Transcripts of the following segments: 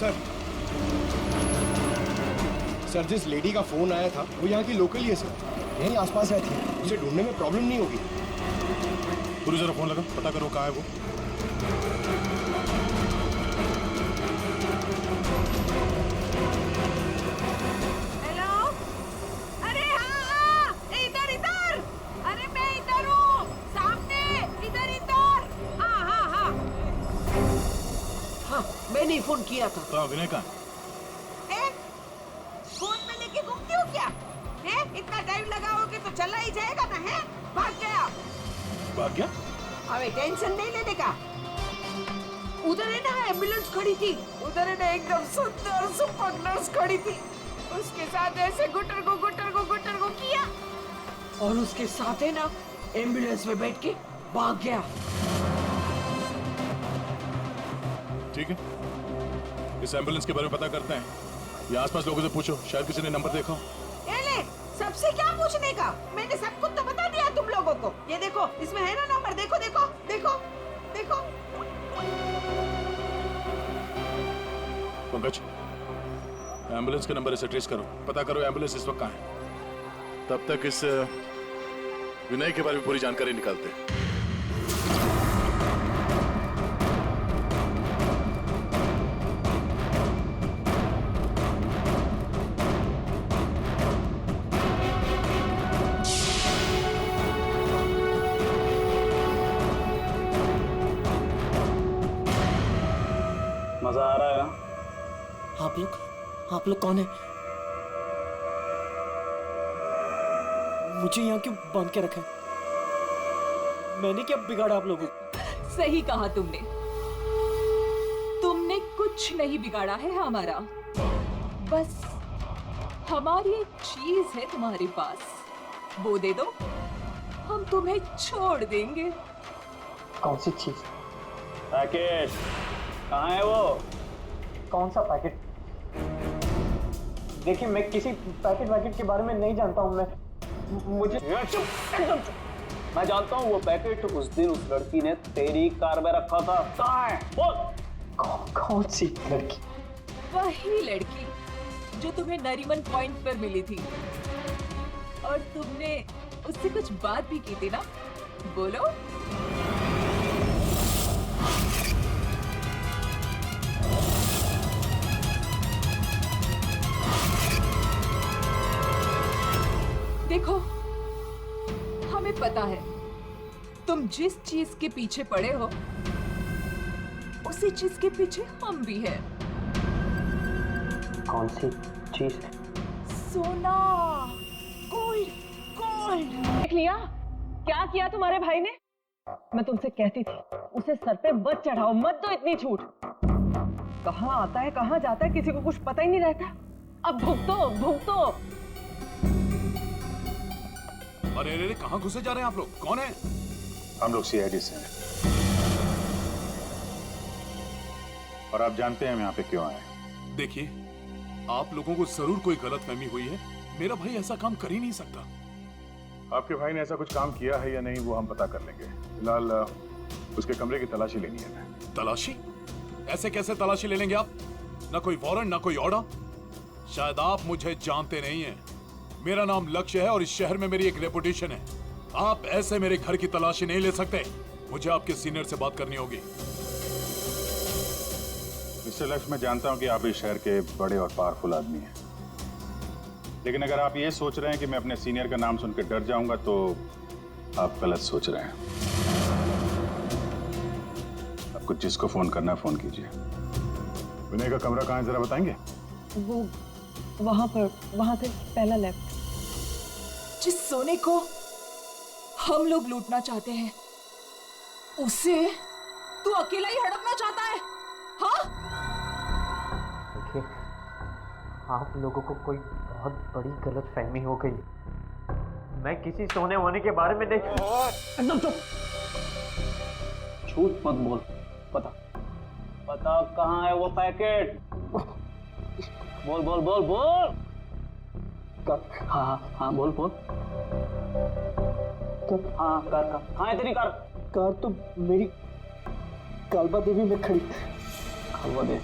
Sir sir जिस lady का phone आया था वो यहाँ की लोकल ही है सर, यहीं आसपास रहती है, उसे ढूंढने में प्रॉब्लम नहीं होगी। गुरु जरा फोन लगा, पता करो कहाँ है वो। हेलो, अरे हाँ, इधर इधर, अरे मैं इधर हूँ, सामने, इधर इधर, हाँ हाँ हाँ हाँ, मैंने फोन किया था। कहाँ विनय कहाँ? फोन में लेके घूमती हो क्या? है? इतना टाइम लगाओगे तो चला ही जाएगा ना, है? भाग गया। भाग गया? अबे टेंशन नहीं लेने का। उधर है ना एम्बुलेंस खड़ी थी, उधर है ना एकदम सुंदर सुपर नर्स खड़ी थी, उसके साथ ऐसे गुटर को किया और उसके साथ है ना एम्बुलेंस में बैठ के भाग गया। ठीक है, इस एम्बुलेंस के बारे में पता करते हैं। ये आसपास लोगों से पूछो, शायद किसी ने नंबर देखा। ले, सबसे क्या पूछने का? मैंने सब कुछ तो बता दिया तुम लोगों को। ये देखो, इसमें है ना नंबर, देखो देखो देखो देखो। पंकज, एम्बुलेंस का नंबर इसे ट्रेस करो, पता करो एम्बुलेंस इस वक्त कहाँ है। तब तक इस विनय के बारे में पूरी जानकारी निकालते हैं। मजा आ रहा है? आप लोग कौन है? मुझे यहाँ क्यों बांध के रखा है? मैंने क्या बिगाड़ा आप लोगों को? सही कहा तुमने कुछ नहीं बिगाड़ा है हमारा, बस हमारी एक चीज है तुम्हारे पास, वो दे दो, हम तुम्हें छोड़ देंगे। कौन सी चीज? पैकेट कहाँ है वो? कौन सा पैकेट? देखिए, मैं किसी पैकेट के बारे में नहीं जानता हूँ। मुझे चुप। मैं जानता हूँ वो पैकेट उस दिन उस लड़की ने तेरी कार में रखा था। कहाँ है बोल? कौन सी लड़की? वही लड़की जो तुम्हें नरीमन पॉइंट पर मिली थी और तुमने उससे कुछ बात भी की थी ना, बोलो। देखो, हमें पता है तुम जिस चीज के पीछे पड़े हो उसी चीज के पीछे हम भी हैं। कौन सी चीज? सोना, गोल्ड, गोल्ड। देख लिया क्या किया तुम्हारे भाई ने? मैं तुमसे कहती थी उसे सर पे मत चढ़ाओ, मत दो इतनी छूट। कहाँ आता है कहाँ जाता है किसी को कुछ पता ही नहीं रहता। अब भुगतो भुगतो। अरे अरे कहाँ घुसे जा रहे हैं आप लोग? कौन है? हम लोग सीआईडी से हैं और आप जानते हैं हम यहाँ पे क्यों आए। देखिए, आप लोगों को जरूर कोई गलतफहमी हुई है। मेरा भाई ऐसा काम कर ही नहीं सकता। आपके भाई ने ऐसा कुछ काम किया है या नहीं वो हम पता कर लेंगे। फिलहाल उसके कमरे की तलाशी लेनी है। तलाशी? ऐसे कैसे तलाशी ले लेंगे आप? ना कोई वारंट ना कोई ऑर्डर। शायद आप मुझे जानते नहीं हैं। मेरा नाम लक्ष्य है और इस शहर में मेरी एक रेपुटेशन है। आप ऐसे मेरे घर की तलाशी नहीं ले सकते। मुझे आपके सीनियर से बात करनी होगी। मिस्टर लक्ष्य, मैं जानता हूं कि आप इस शहर के बड़े और पावरफुल आदमी हैं, लेकिन अगर आप ये सोच रहे हैं कि मैं अपने सीनियर का नाम सुनकर डर जाऊंगा तो आप गलत सोच रहे हैं। आपको जिसको फोन करना है फोन कीजिए। विनय का कमरा कहाँ है जरा बताएंगे? वो वहां से पहला लेफ्ट। जिस सोने को हम लोग लूटना चाहते हैं उसे तू अकेला ही हड़पना चाहता है? हाँ? देखिए, आप लोगों को कोई बहुत बड़ी गलतफहमी हो गई। मैं किसी सोने वोने के बारे में नहीं। एकदम चुप। झूठ मत बोल। पता कहाँ है वो पैकेट? बोल बोल बोल बोल। हाँ बोल बोल। हाँ कार कहाँ है तेरी कार? कार तो मेरी कालबा देवी में खड़ी। कालबा देवी?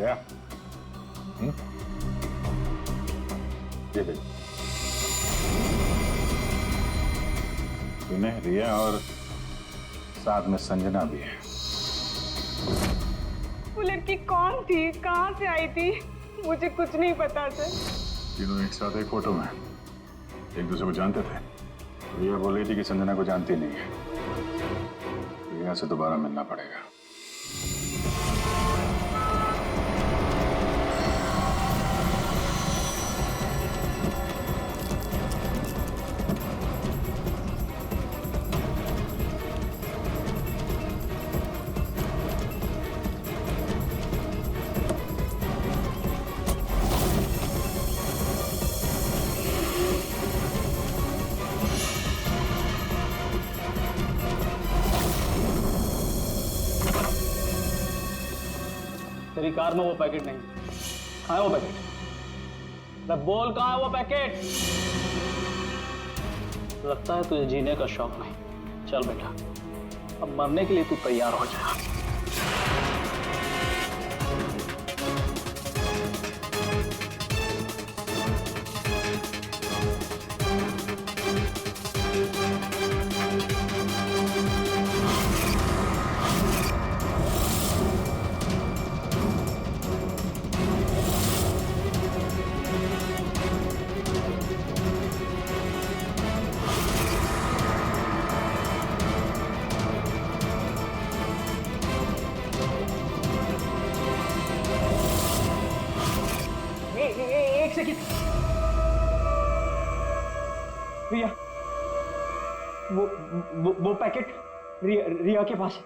रिया, ये देख, तूने रिया और साथ में संजना भी है। वो लड़की कौन थी, कहाँ से आई थी, मुझे कुछ नहीं पता सर। तीनों एक साथ एक फोटो में एक दूसरे को जानते थे। रिया बोल रही थी कि संजना को जानती नहीं है। रिया से दोबारा मिलना पड़ेगा। तेरी कार में वो पैकेट नहीं। कहाँ है वो पैकेट? मैं बोल, कहाँ है वो पैकेट? लगता है तुझे जीने का शौक नहीं। चल बेटा, अब मरने के लिए तू तैयार हो जा। एक सेकंड रिया, वो पैकेट रिया के पास है।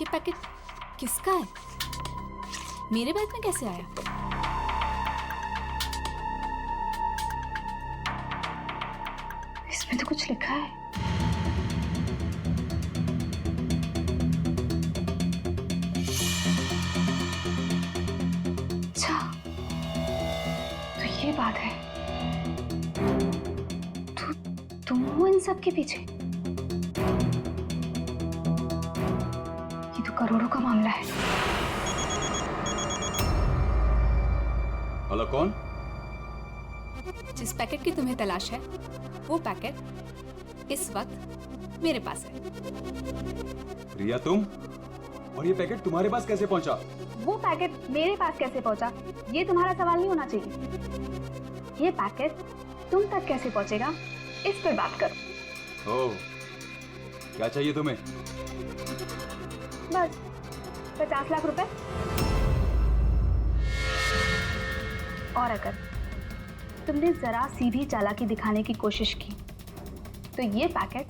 ये पैकेट किसका है? मेरे बैग में कैसे आया? इसमें तो कुछ लिखा है। अच्छा, तो ये बात है। तुम हो इन सब के पीछे? ये तो करोड़ों का मामला है। हेलो, कौन? जिस पैकेट की तुम्हें तलाश है, वो पैकेट इस वक्त मेरे पास है। रिया, तुम? और ये पैकेट तुम्हारे पास कैसे पहुंचा? वो पैकेट मेरे पास कैसे पहुंचा, ये तुम्हारा सवाल नहीं होना चाहिए। ये पैकेट तुम तक कैसे पहुंचेगा, इस पर बात करो। ओह, क्या चाहिए तुम्हें? बस 50 लाख रुपए। और अगर तुमने जरा सी भी चालाकी दिखाने की कोशिश की तो ये पैकेट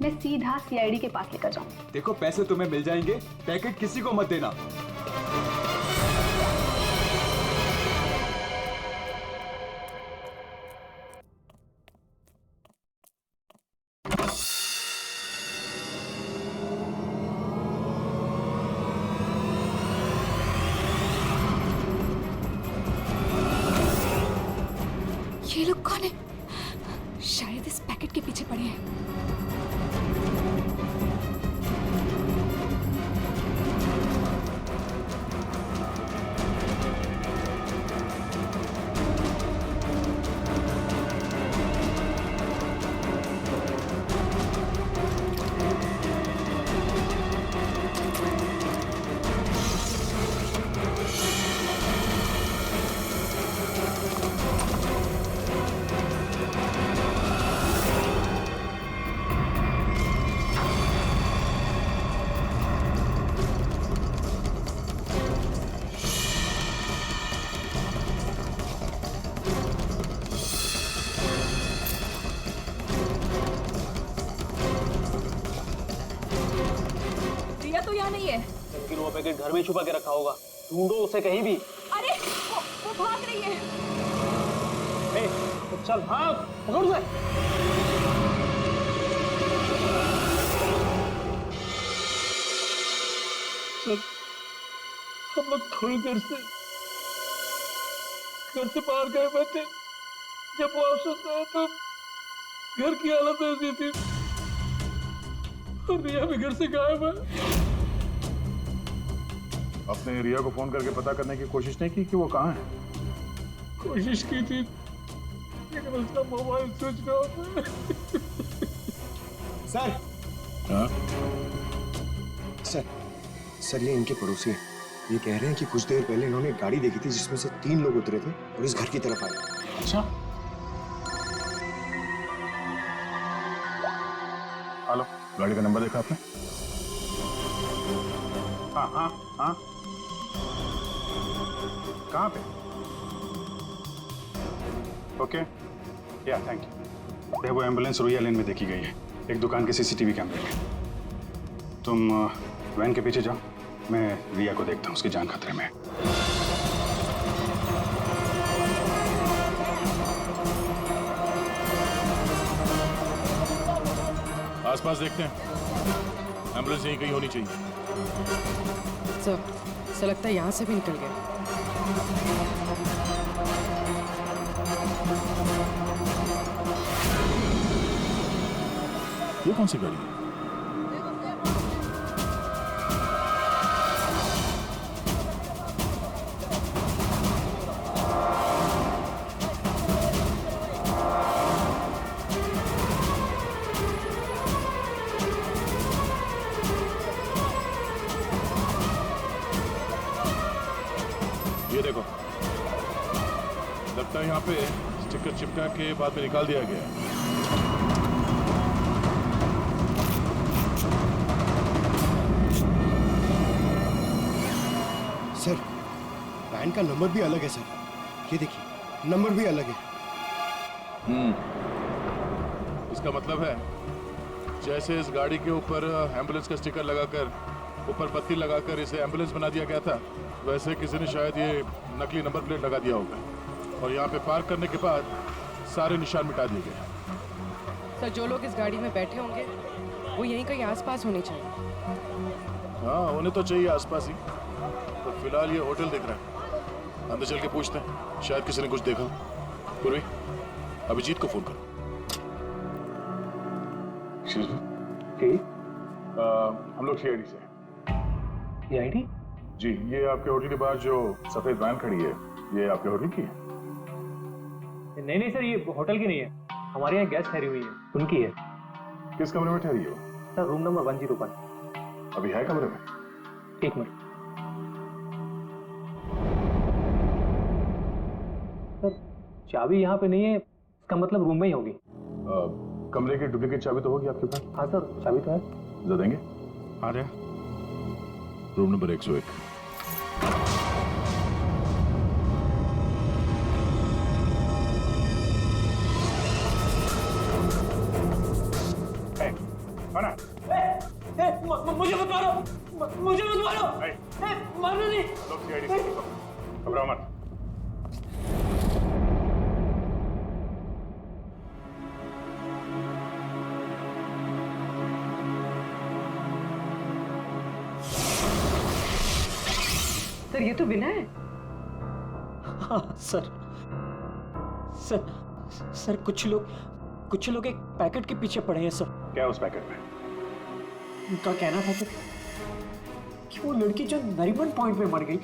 मैं सीधा सीआईडी के पास लेकर जाऊंगी। देखो, पैसे तुम्हें मिल जाएंगे, पैकेट किसी को मत देना। ये लोग कौन है? शायद इस पैकेट के पीछे पड़े हैं। तो यहाँ नहीं है। लेकिन वो पैकेट घर में छुपा के रखा होगा, ढूंढो उसे कहीं भी। अरे वो भाग रही है। तो चल भाग, पकड़ उसे। सर, हम लोग थोड़ी देर से घर से बाहर गए हुए थे। जब वापस आए तो घर की हालत ऐसी थी और रिया भी घर से गायब है। अपने रिया को फोन करके पता करने की कोशिश नहीं की कि वो कहाँ है? कोशिश की थी लेकिन उसका मोबाइल स्विच ऑफ है। सर हाँ? सर ये इनके पड़ोसी हैं। ये कह रहे हैं कि कुछ देर पहले इन्होंने एक गाड़ी देखी थी जिसमें से 3 लोग उतरे थे और इस घर की तरफ आए। अच्छा, हेलो, गाड़ी का नंबर देखा आपने? हाँ हाँ हाँ, कहाँ पे? ओके, या थैंक यू। वो एम्बुलेंस रोया लेन में देखी गई है, एक दुकान के सीसीटीवी कैमरे में। तुम वैन के पीछे जाओ, मैं रिया को देखता हूँ, उसकी जान खतरे में है। आसपास देखते हैं, एम्बुलेंस यहीं कहीं होनी चाहिए। सर लगता है यहाँ से भी निकल गया। ये कौन सी गाड़ी है? ये देखो, लगता है यहाँ पे स्टिकर चिपका के बाद में निकाल दिया गया है। सर वैन का नंबर भी अलग है सर, ये देखिए नंबर भी अलग है। इसका मतलब है जैसे इस गाड़ी के ऊपर एम्बुलेंस का स्टिकर लगाकर ऊपर बत्ती लगाकर इसे एम्बुलेंस बना दिया गया था, वैसे किसी ने शायद ये नकली नंबर प्लेट लगा दिया होगा और यहाँ पे पार्क करने के बाद सारे निशान मिटा दिए गए। सर जो लोग इस गाड़ी में बैठे होंगे वो यहीं कहीं आसपास होने चाहिए। हाँ होने तो चाहिए आसपास ही, तो फिलहाल ये होटल दिख रहा है, अंदर चल के पूछते हैं, शायद किसी ने कुछ देखा। पूर्वी, अभिजीत को फोन करो। हम लोग सीआईडी से। सीआईडी? जी, ये आपके होटल के बाहर जो सफेद वैन खड़ी है, ये आपके होटल की है? नहीं नहीं सर, ये होटल की नहीं है, हमारे यहाँ गेस्ट ठहरी हुई है, उनकी है। किस कमरे में ठहरी हो? Sir room number 101। अभी है कमरे में? एक मिनट सर, चाबी यहाँ पे नहीं है, इसका मतलब रूम में ही होगी। कमरे की डुप्लीकेट चाबी तो होगी आपके पास? हाँ सर, चाबी तो है। दे देंगे? आ जाए। Room number 101। मुझे मत मारो, मुझे मत मारो, मारो नहीं। लोग सीआईडी से, घबराओ मत। सर ये तो बिना है। हाँ सर, सर कुछ लोग एक पैकेट के पीछे पड़े हैं सर। क्या उस पैकेट में? उनका कहना था कि वो लड़की जो नरीमन पॉइंट में मर गई,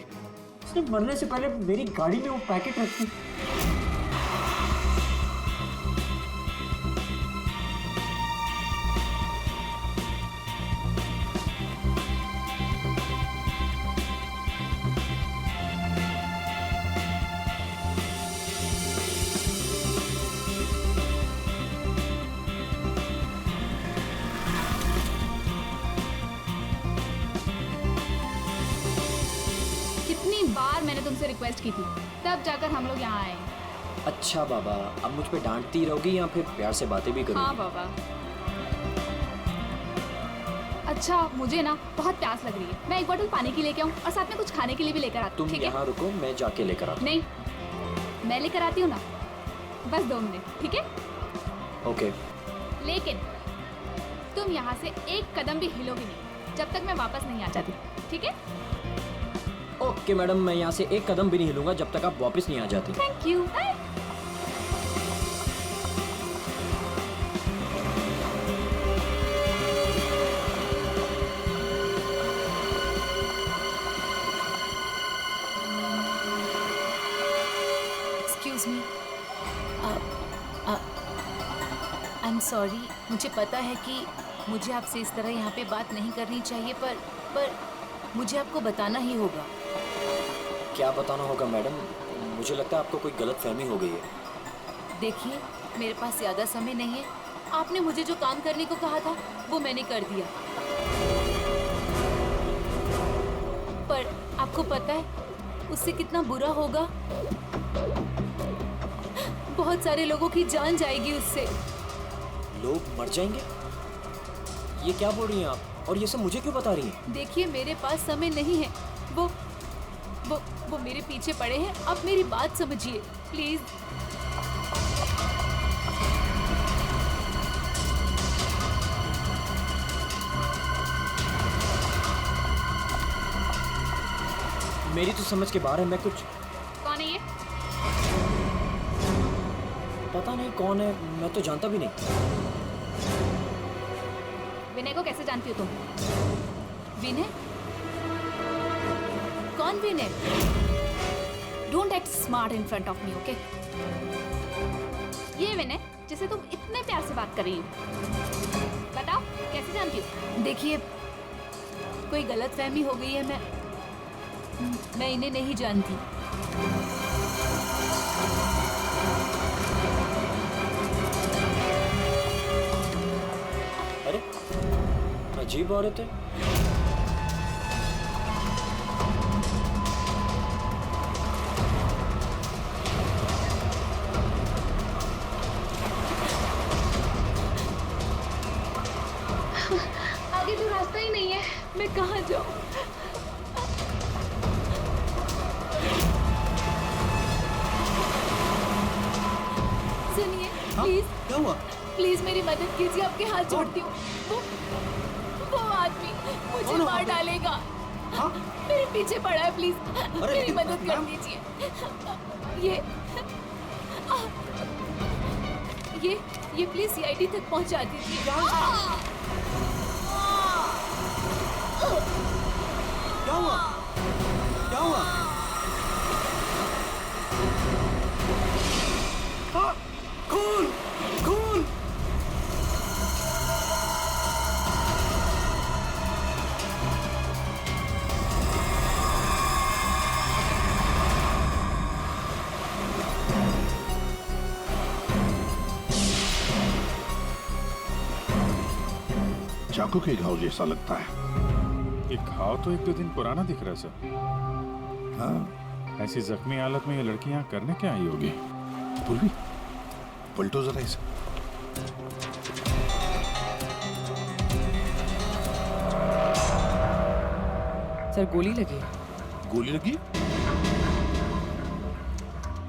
उसने मरने से पहले मेरी गाड़ी में वो पैकेट रखी। मैंने तुमसे रिक्वेस्ट की थी, तब जाकर हम लोग यहाँ आए। अच्छा बाबा, अब मुझ पे डांटती रहोगी या फिर प्यार से बातें भी करोगी? हाँ बाबा। अच्छा मुझे ना बहुत प्यास लग रही है, मैं एक बोतल पानी की लेके आऊँ और साथ में कुछ खाने के लिए भी लेकर आती हूँ। तुम यहाँ रुको, मैं जाके लेकर आता हूँ। नहीं, मैं लेकर आती हूँ ना, बस 2 मिनट, ठीक है? ओके। लेकिन तुम यहाँ से एक कदम भी हिलोगी नहीं जब तक मैं वापस नहीं आ जाती, ठीक है? ओके मैडम, मैं यहाँ से एक कदम भी नहीं हिलूंगा जब तक आप वापस नहीं आ जाती। Thank you. Excuse me, I am sorry. मुझे पता है कि मुझे आपसे इस तरह यहाँ पे बात नहीं करनी चाहिए, पर मुझे आपको बताना ही होगा। क्या बताना होगा मैडम? मुझे लगता है आपको कोई गलत फहमी हो गई है। देखिए, मेरे पास ज़्यादा समय नहीं है। आपने मुझे जो काम करने को कहा था वो मैंने कर दिया, पर आपको पता है उससे कितना बुरा होगा? बहुत सारे लोगों की जान जाएगी उससे। लोग मर जाएंगे? ये क्या बोल रही हैं आप? और ये सब मुझे क्यों बता रही हैं? देखिए, मेरे पास समय नहीं है। वो मेरे पीछे पड़े हैं। आप मेरी बात समझिए प्लीज। मेरी तो समझ के बाहर है। मैं कुछ कौन है ये? पता नहीं कौन है, मैं तो जानता भी नहीं। विनय को कैसे जानती हो तुम? विनय? कौन Vinay? Don't act smart in front of me, okay? ये विनय जिसे तुम इतने प्यार से बात कर रही हो, बताओ कैसे जानती हो? देखिए, कोई गलतफहमी हो गई है। मैं इन्हें नहीं जानती। अरे, अजीब औरत है। आगे तो रास्ता ही नहीं है, मैं कहाँ जाऊँ? सुनिए प्लीज। क्या हुआ? प्लीज मेरी मदद कीजिए, आपके हाथ जोड़ती हूँ। वो आदमी मुझे मार डालेगा। मेरे पीछे पड़ा है, प्लीज मेरी मदद कर दीजिए। ये प्लीज सीआईडी तक पहुंचा दीजिए। क्या हुआ? क्या हुआ? खून! खून! चाकू के घाव जैसा लगता है। ये घाव तो 1-2 दिन पुराना दिख रहा है सर। हाँ, ऐसी जख्मी हालत में ये लड़की यहाँ करने क्या आई होगी? पूर्वी, पलटो जरा इसे। सर गोली लगी। गोली लगी?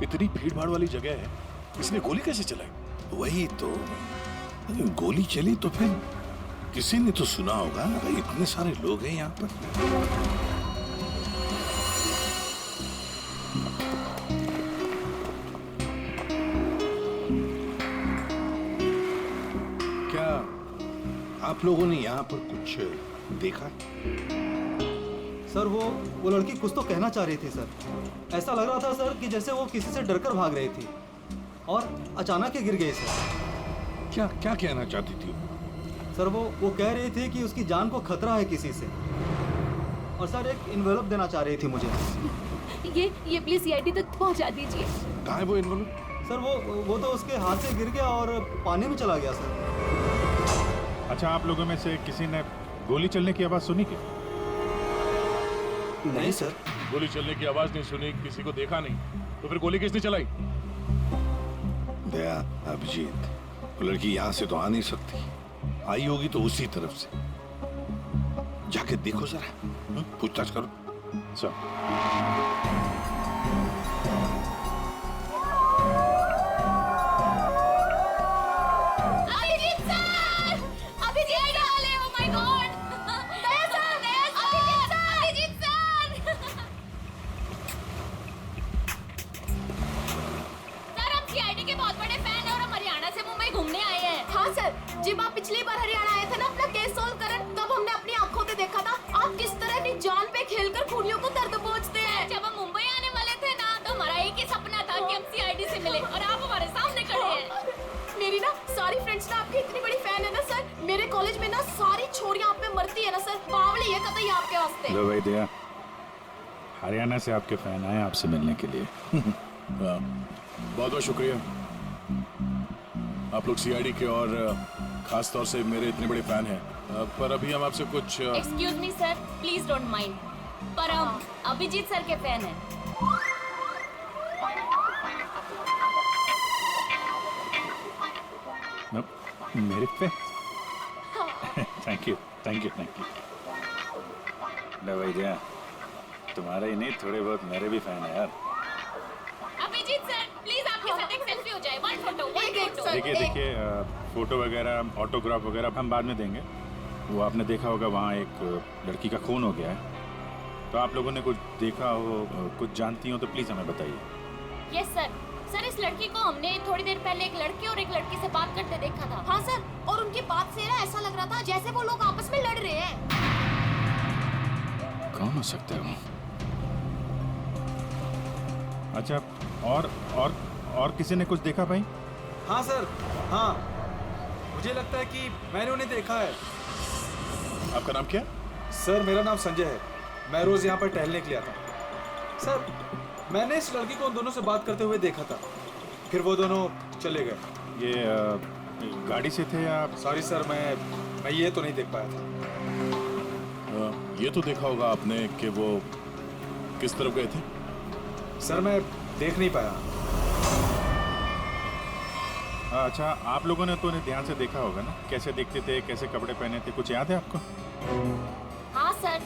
इतनी भीड़ भाड़ वाली जगह है, इसने गोली कैसे चलाई? वही तो, अगर गोली चली तो फिर किसी ने तो सुना होगा। अरे इतने सारे लोग हैं यहाँ पर। क्या आप लोगों ने यहाँ पर कुछ देखा? सर वो लड़की कुछ तो कहना चाह रही थी सर। ऐसा लग रहा था सर कि जैसे वो किसी से डरकर भाग रही थी और अचानक ही गिर गई सर। क्या क्या कहना चाहती थी? सर वो कह रही थी कि उसकी जान को खतरा है किसी से, और सर एक इन्वेलप देना चाह रही थी मुझे। ये प्लीज सीआईडी तक पहुंचा दीजिए। कहाँ है वो इन्वेलप? सर वो तो उसके हाथ से गिर गया और पानी में चला गया सर। अच्छा, आप लोगों में से किसी ने गोली चलने की आवाज सुनी क्या? नहीं सर। गोली चलने की आवाज नहीं सुनी, किसी को देखा नहीं, तो फिर गोली किसने चलाई? दया, अभिजीत, वो लड़की यहाँ से तो आ नहीं सकती। आई होगी तो उसी तरफ से। जाके देखो जरा, पूछताछ करो। Abhijeet sir! Abhijeet sir! Oh my God! Daya sir! Abhijeet sir! जब आप पिछली बार हरियाणा आए थे ना अपना केस सोल्व करने, तब हमने अपनी आंखों से देखा था आप किस तरह अपनी जान पे खेलकर खूनियों को दर्द पहुंचते हैं। जब हम मुंबई आने वाले थे ना, तो हमारा एक ही सपना था कि हम सीआईडी से मिले, और आप हमारे सामने खड़े हैं। मेरी ना सारी फ्रेंड्स ना आपकी इतनी बड़ी फैन है ना सर, मेरे कॉलेज में ना सारी छोरियां आप पे मरती है ना सर, बावली है कतई आपके वास्ते। लो भाई दया, हरियाणा से आपके फैन आए आपसे मिलने के लिए। बहुत बहुत शुक्रिया। आप लोग सीआईडी के और खास तौर से मेरे इतने बड़े फैन हैं, पर अभी हम आपसे कुछ excuse me sir, please don't mind, पर हम अभिजीत सर के फैन हैं। मेरे पे thank you thank you thank you. लो भाई दया, तुम्हारे ही नहीं थोड़े बहुत मेरे भी फैन है यार। अभिजीत सर प्लीज आपके साथ एक सेल्फी हो जाए, वन फोटो वन फोटो। देखिए फोटो वगैरह ऑटोग्राफ वगैरह हम बाद में देंगे। वो आपने देखा होगा वहाँ एक लड़की का खून हो गया है, तो आप लोगों ने कुछ देखा हो, कुछ जानती हो तो प्लीज हमें बताइए। Yes sir. सर इस लड़की को हमने थोड़ी देर पहले एक लड़के और एक लड़की से बात करते देखा था। हाँ सर, और उनकी बात से ना ऐसा लग रहा था जैसे वो लोग आपस में लड़ रहे हैं। कौन हो सकते हो? अच्छा, और किसी ने कुछ देखा भाई? हाँ सर, हाँ मुझे लगता है कि मैंने उन्हें देखा है। आपका नाम क्या? सर मेरा नाम संजय है, मैं रोज यहाँ पर टहलने के लिए आता हूँ। सर मैंने इस लड़की को उन दोनों से बात करते हुए देखा था, फिर वो दोनों चले गए। ये गाड़ी से थे या? सॉरी सर, मैं ये तो नहीं देख पाया था। ये तो देखा होगा आपने कि वो किस तरफ गए थे? सर मैं देख नहीं पाया। अच्छा, आप लोगों ने तो उन्हें ध्यान से देखा होगा ना, कैसे दिखते थे, कैसे कपड़े पहने थे, कुछ याद है आपको? हाँ सर,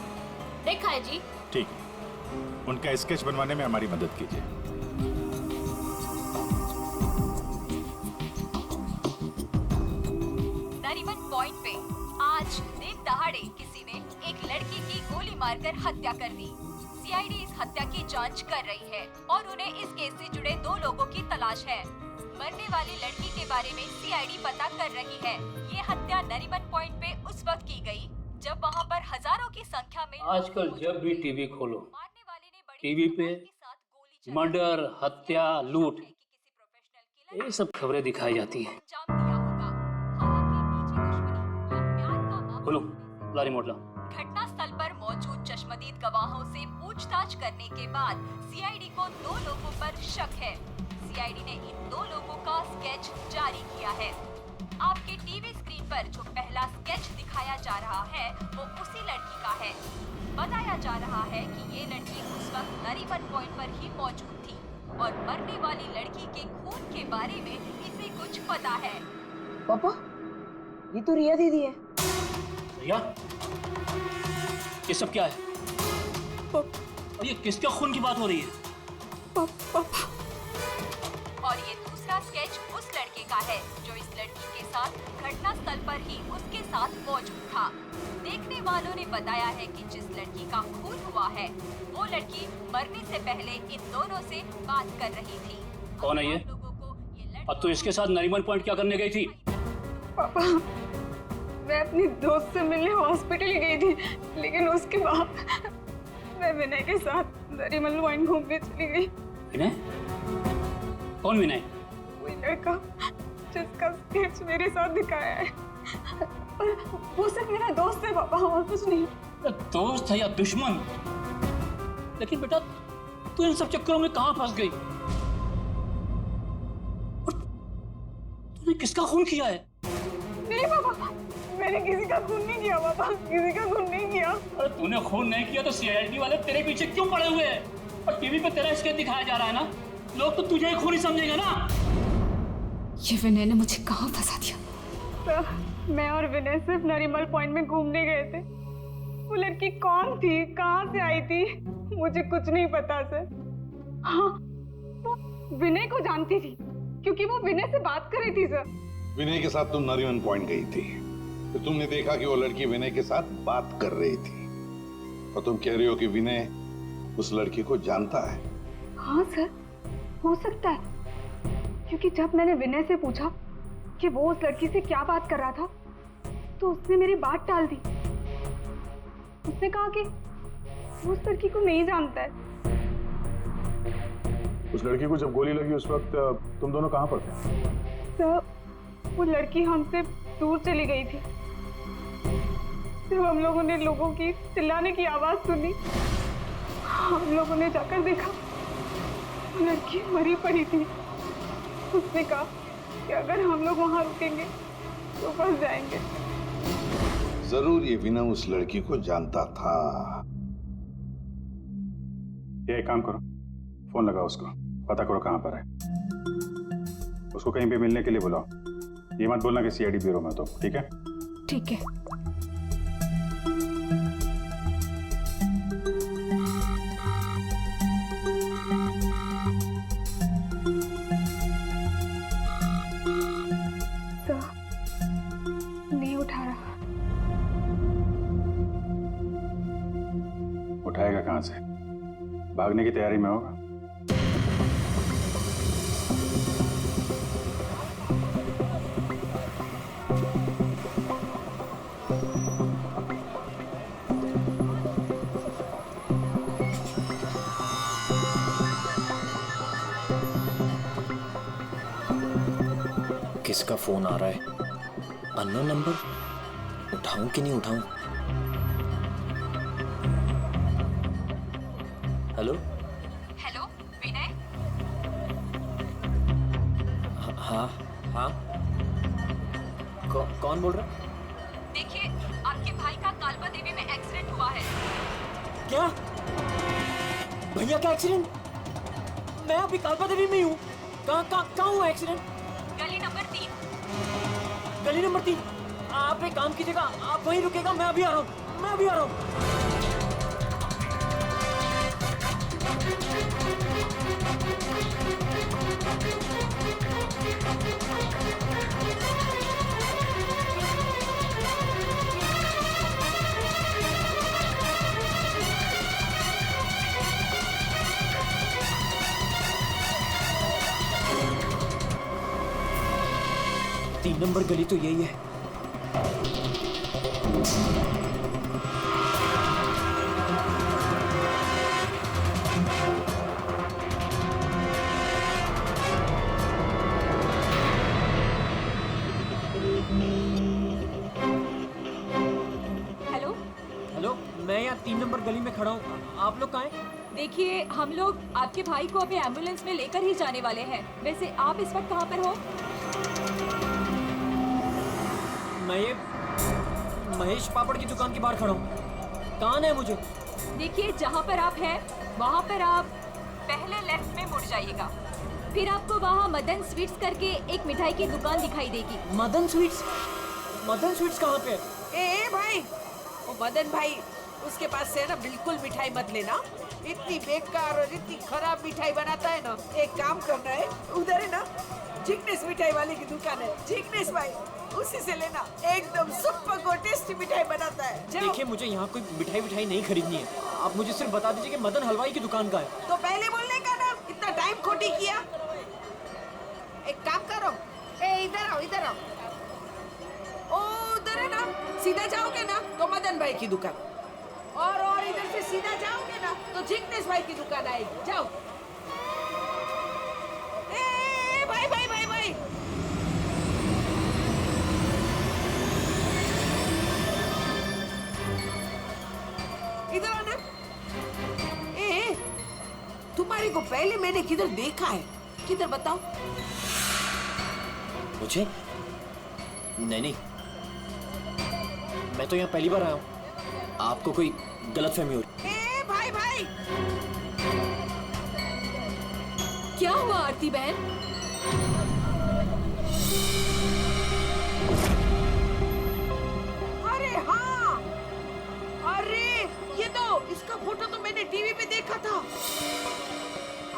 देखा है जी। ठीक है, उनका स्केच बनवाने में हमारी मदद कीजिए। नरीमन पॉइंट पे आज दिन दहाड़े किसी ने एक लड़की की गोली मारकर हत्या कर दी। सीआईडी इस हत्या की जांच कर रही है और उन्हें इस केस से जुड़े 2 लोगों की तलाश है। मरने वाली लड़की के बारे में सीआईडी पता कर रही है। ये हत्या नरीमन पॉइंट पे उस वक्त की गई जब वहाँ पर हजारों की संख्या में आजकल जब भी टीवी खोलो, टीवी पे मर्डर, हत्या, लूट, ये सब खबरें दिखाई जाती हैं। बोलो, ला रिमोट ला। घटना स्थल पर मौजूद चश्मदीद गवाहों से पूछताछ करने के बाद सीआईडी को 2 लोगों पर शक है। सीआईडी ने इन 2 लोगों का स्केच जारी किया है। आपके टीवी स्क्रीन पर जो पहला स्केच दिखाया जा रहा है वो उसी लड़की का है। बताया जा रहा है कि ये लड़की उस वक्त नरीमन पॉइंट पर ही मौजूद थी और मरने वाली लड़की के खून के बारे में इसे कुछ पता है। पापा, ये तो रिया दीदी है। रिया? ये सब क्या है? और ये किसका खून की बात हो रही है? पापा। और ये दूसरा स्केच उस लड़के का है जो इस लड़की के साथ घटना स्थल पर ही उसके साथ मौजूद था। देखने वालों ने बताया है कि जिस लड़की का खून हुआ है वो लड़की मरने से पहले इन दोनों से बात कर रही थी। कौन है ये? और तू इसके साथ नरीमन पॉइंट क्या करने गई थी? पापा, मैं अपनी दोस्त से मिलने हॉस्पिटल गई थी, लेकिन उसके बाद मैं विनय के साथ नरीमन पॉइंट घूमने चली गई। विनय? कौन विनय? वही लड़का जिसका स्केच मेरे साथ दिखाया है। वो सिर्फ मेरा दोस्त है पापा, और कुछ नहीं। दोस्त है या दुश्मन? लेकिन बेटा तू इन सब चक्करों में कहाँ फंस गई? तूने किसका खून किया है? नहीं पापा, मैंने किसी का खून नहीं किया पापा, किसी का खून नहीं किया। अरे तूने खून नहीं किया तो सीआईडी वाले तेरे पीछे क्यों पड़े हुए हैं? और टीवी पे तेरा स्केच दिखाया जा रहा है ना, लोग तो तुझे ही खूनी समझेंगे ना। ये विनय ने मुझे कहाँ फंसा दिया? सर, मैं और विनय सिर्फ नरीमन पॉइंट में घूमने गए थे। वो लड़की कौन थी, कहाँ से आई थी, मुझे कुछ नहीं पता सर। हाँ, वो विनय को जानती थी क्योंकि वो विनय से बात कर रही थी सर। विनय के साथ तुम नरीमन पॉइंट गई थी, तो तुमने देखा कि वो लड़की विनय के साथ बात कर रही थी, और तुम कह रही हो कि विनय उस लड़की को जानता है। हाँ सर, हो सकता है, क्योंकि जब मैंने विनय से पूछा कि वो उस लड़की से क्या बात कर रहा था, तो उसने मेरी बात टाल दी। उसने कहा कि वो उस लड़की को नहीं जानता है। उस लड़की को जब गोली लगी उस वक्त तुम दोनों कहाँ पर थे? सर, वो लड़की हमसे दूर चली गई थी। जब हम लोगों ने लोगों की चिल्लाने की आवाज सुनी, हम लोगों ने जाकर देखा वो लड़की मरी पड़ी थी। उसने कहा कि अगर हम लोग वहां रुकेंगे तो फंस जाएंगे। जरूर ये विनय उस लड़की को जानता था। ये एक काम करो, फोन लगाओ उसको, पता करो कहाँ पर है। उसको कहीं पे मिलने के लिए बुलाओ। ये मत बोलना कि सीआईडी ब्यूरो में, तो ठीक है? ठीक है। नहीं उठा रहा। उठाएगा कहाँ से? भागने की तैयारी में होगा। किसका फोन आ रहा है? Unknown number. उठाऊं कि नहीं उठाऊं? हेलो हेलो विनय। हाँ हाँ, कौन बोल रहा? देखिए, आपके भाई का कालबा देवी में एक्सीडेंट हुआ है। क्या? भैया का एक्सीडेंट? मैं अभी कालबा देवी में हूँ। कहाँ हुआ एक्सीडेंट? गली नंबर 3। गली नंबर 3? आप एक काम कीजिएगा, आप वहीं रुकेगा, मैं अभी आ रहा हूँ। 3 नंबर गली तो यही है। हेलो हेलो, मैं यहाँ 3 नंबर गली में खड़ा हूँ। आप लोग कहाँ हैं? देखिए, हम लोग आपके भाई को अभी एम्बुलेंस में लेकर ही जाने वाले हैं। वैसे आप इस वक्त कहाँ पर हो? मैं ये महेश पापड़ की दुकान के बाहर खड़ा हूँ। कहाँ है मुझे? देखिए, जहाँ पर आप हैं वहाँ पर आप पहले लेफ्ट में मुड़ जाइएगा। फिर आपको वहाँ मदन स्वीट्स करके एक मिठाई की दुकान दिखाई देगी। मदन स्वीट्स? मदन स्वीट्स कहाँ पे है? ए भाई, वो मदन भाई, उसके पास से ना बिल्कुल मिठाई मत लेना। इतनी बेकार और इतनी खराब मिठाई बनाता है ना। एक काम करना है, उधर है ना जिग्नेश मिठाई वाले की दुकान है, जिग्नेश भाई, उसी से लेना। एकदम सुपर को टेस्टी मिठाई बनाता है। देखिए, मुझे यहाँ कोई मिठाई नहीं खरीदनी है। आप मुझे सिर्फ बता दीजिए कि मदन हलवाई की दुकान का है। तो पहले बोलने का ना, इतना टाइम खोटी किया। एक काम करो, इधर आओ, इधर आओ। ओ उधर है ना, सीधा जाओगे ना तो मदन भाई की दुकान, और इधर से सीधा जाओगे ना तो जिग्नेश भाई की दुकान आएगी। जाओ। भाई भाई भाई भाई, इधर आना। तुम्हारे को पहले मैंने किधर देखा है? किधर बताओ? मुझे? नहीं, मैं तो यहाँ पहली बार आया हूँ। आपको कोई गलतफहमी हो रही? भाई भाई, क्या हुआ आरती बहन? अरे हाँ, अरे ये तो, इसका फोटो तो मैंने टीवी पे देखा था।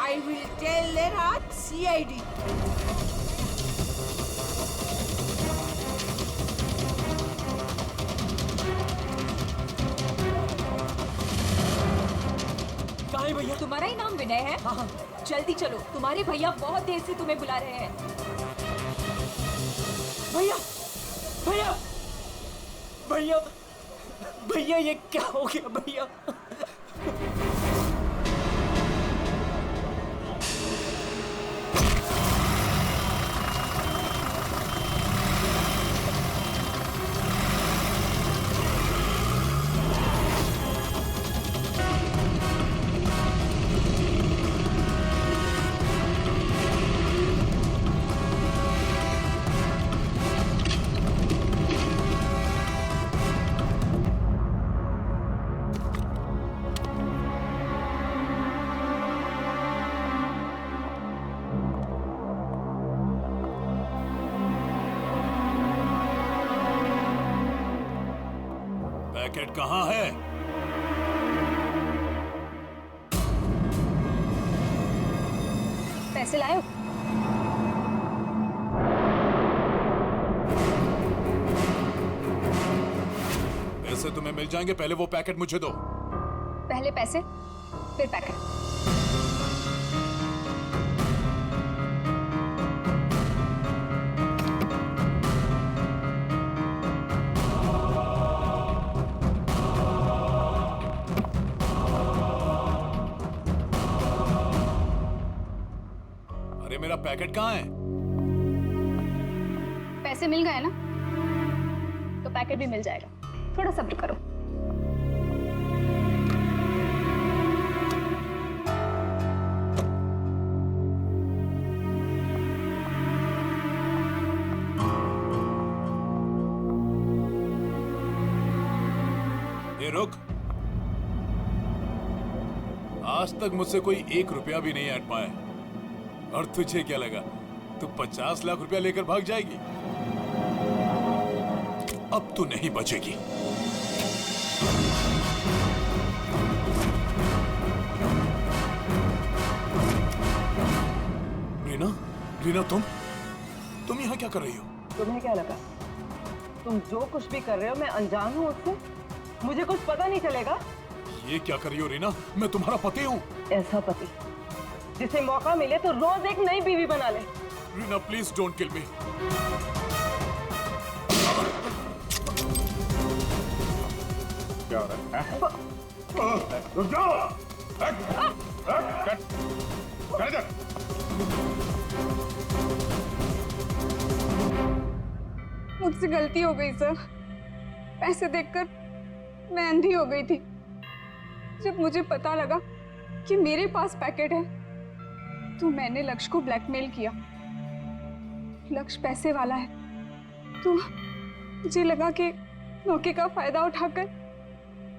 I will tell at CID. भैया? तुम्हारा ही नाम विनय है? हाँ। जल्दी चलो, तुम्हारे भैया बहुत देर से तुम्हें बुला रहे हैं। भैया भैया भैया भैया ये क्या हो गया भैया? पैकेट कहाँ है? पैसे लाए हो? पैसे तुम्हें मिल जाएंगे, पहले वो पैकेट मुझे दो। पहले पैसे फिर पैकेट। अरे मेरा पैकेट कहाँ है? पैसे मिल गए ना, तो पैकेट भी मिल जाएगा। थोड़ा सब्र करो। ये रुक। आज तक मुझसे कोई 1 रुपया भी नहीं ऐड पाया, और तुझे क्या लगा तू 50 लाख रुपया लेकर भाग जाएगी? अब तू नहीं बचेगी। रीना, रीना तुम यहाँ क्या कर रही हो? तुम्हें क्या लगा तुम जो कुछ भी कर रहे हो मैं अनजान हूँ उससे? मुझे कुछ पता नहीं चलेगा? ये क्या कर रही हो रीना? मैं तुम्हारा पति हूँ। ऐसा पति जिसे मौका मिले तो रोज एक नई बीवी बना ले। रीना प्लीज डोंट किल मी। क्या हो रहा है? रुक जाओ! मुझसे गलती हो गई सर। पैसे देखकर मैं अंधी हो गई थी। जब मुझे पता लगा कि मेरे पास पैकेट है तो मैंने लक्ष्य को ब्लैकमेल किया। लक्ष्य पैसे वाला है तो मुझे लगा कि मौके का फायदा उठाकर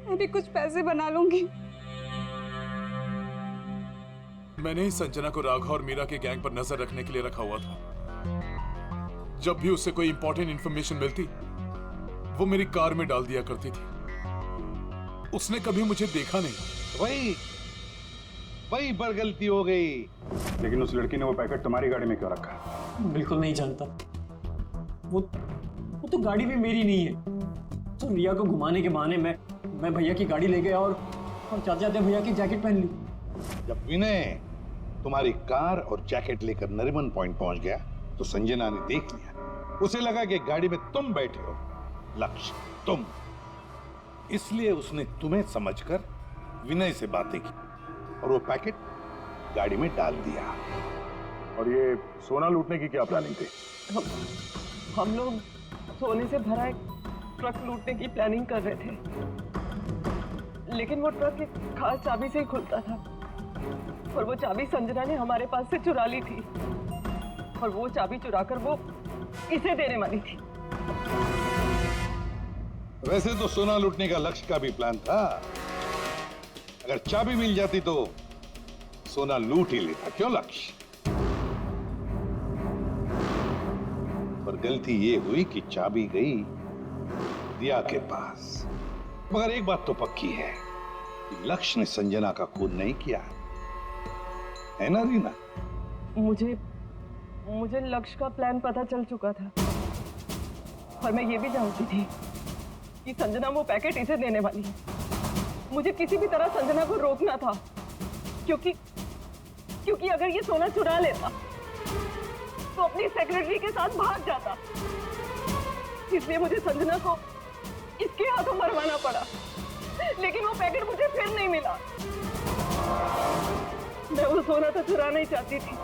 मैं भी कुछ पैसे बना लूंगी। मैंने ही संजना को राघव और मीरा के गैंग पर नजर रखने के लिए रखा हुआ था। जब भी उससे कोई इंपॉर्टेंट इंफॉर्मेशन मिलती वो मेरी कार में डाल दिया करती थी। उसने कभी मुझे देखा नहीं। वही पर गलती हो गई। लेकिन उस लड़की ने वो पैकेट तुम्हारी गाड़ी में क्यों रखा? बिल्कुल नहीं जानता। वो तो गाड़ी भी मेरी नहीं है। तो रिया को घुमाने के बहाने मैं भैया की गाड़ी ले गया और जाते जाते भैया की जैकेट पहन ली। जब विनय तुम्हारी कार और जैकेट लेकर नरीमन पॉइंट पहुंच गया तो संजना ने देख लिया। उसे लगा कि गाड़ी में तुम बैठे हो, लक्ष्य तुम। इसलिए उसने तुम्हें समझकर विनय से बातें की और वो पैकेट गाड़ी में डाल दिया। और ये सोना लूटने की क्या प्लानिंग थी? हम लोग सोने से भरा एक ट्रक लूटने की प्लानिंग कर रहे थे, लेकिन वो ट्रक एक खास चाबी से ही खुलता था और वो चाबी संजना ने हमारे पास से चुरा ली थी और वो चाबी चुराकर वो इसे देने वाली थी। वैसे तो सोना लूटने का लक्ष्य का भी प्लान था। अगर चाबी मिल जाती तो सोना लूट ही लेता। क्यों लक्ष्य? पर गलती ये हुई कि चाबी गई दिया के पास। मगर एक बात तो पक्की है कि लक्ष्य ने संजना का खून नहीं किया, है ना रीना? मुझे लक्ष्य का प्लान पता चल चुका था और मैं ये भी जानती थी कि संजना वो पैकेट इसे देने वाली है। मुझे किसी भी तरह संजना को रोकना था क्योंकि अगर ये सोना चुरा लेता तो अपनी सेक्रेटरी के साथ भाग जाता इसलिए मुझे संजना को इसके हाथों मरवाना पड़ा, लेकिन वो पैकेट मुझे फिर नहीं मिला। मैं वो सोना तो चुराना ही चाहती थी,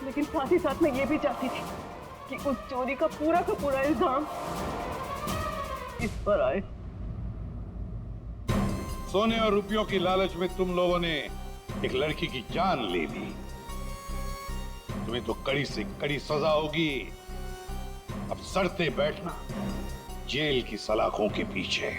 लेकिन साथ ही साथ मैं ये भी चाहती थी कि उस चोरी का पूरा इल्जाम इस पर आए। सोने और रुपयों की लालच में तुम लोगों ने एक लड़की की जान ले ली। तुम्हें तो कड़ी से कड़ी सजा होगी। अब सड़ते बैठना जेल की सलाखों के पीछे।